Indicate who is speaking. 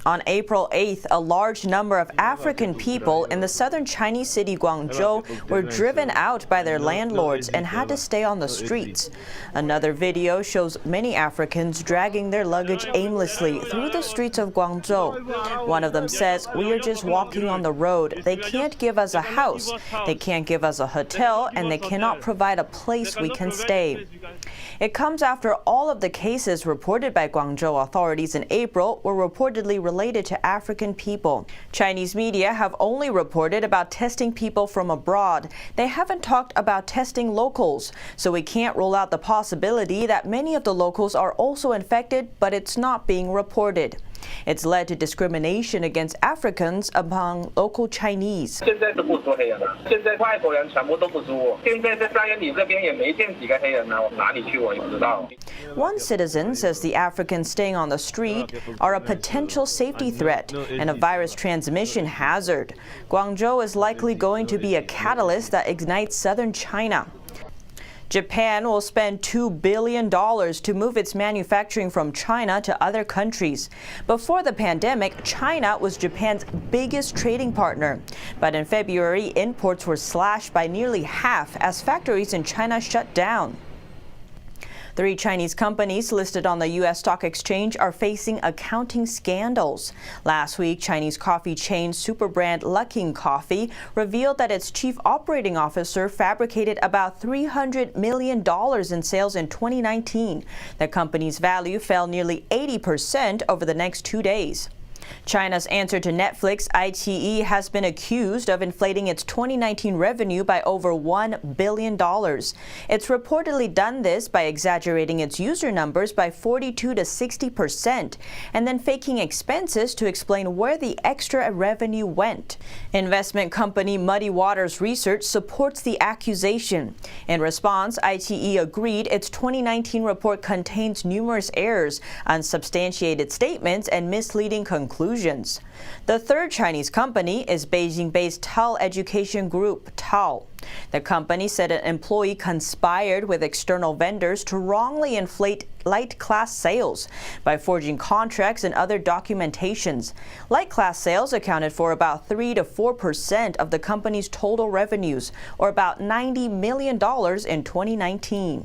Speaker 1: On April 8th, a large number of African people in the southern Chinese city Guangzhou were driven out by their landlords and had to stay on the streets. Another video shows many Africans dragging their luggage aimlessly through the streets of Guangzhou. One of them says, "We are just walking on the road. They can't give us a house, they can't give us a hotel, and they cannot provide a place we can stay." It comes after all of the cases reported by Guangzhou authorities in April were reportedly related to African people. Chinese media have only reported about testing people from abroad. They haven't talked about testing locals, so we can't rule out the possibility that many of the locals are also infected, but it's not being reported. It's led to discrimination against Africans among local Chinese. One citizen says the Africans staying on the street are a potential safety threat and a virus transmission hazard. Guangzhou is likely going to be a catalyst that ignites southern China. Japan will spend $2 billion to move its manufacturing from China to other countries. Before the pandemic, China was Japan's biggest trading partner. But in February, imports were slashed by nearly half as factories in China shut down. 3 Chinese companies listed on the U.S. Stock Exchange are facing accounting scandals. Last week, Chinese coffee chain super brand Luckin Coffee revealed that its chief operating officer fabricated about $300 million in sales in 2019. The company's value fell nearly 80% over the next 2 days. China's answer to Netflix, iQIYI, has been accused of inflating its 2019 revenue by over $1 billion. It's reportedly done this by exaggerating its user numbers by 42 to 60% and then faking expenses to explain where the extra revenue went. Investment company Muddy Waters Research supports the accusation. In response, iQIYI agreed its 2019 report contains numerous errors, unsubstantiated statements, and misleading conclusions. The third Chinese company is Beijing-based TAL Education Group, TAL. The company said an employee conspired with external vendors to wrongly inflate light class sales by forging contracts and other documentations. Light class sales accounted for about 3 to 4% of the company's total revenues, or about $90 million in 2019.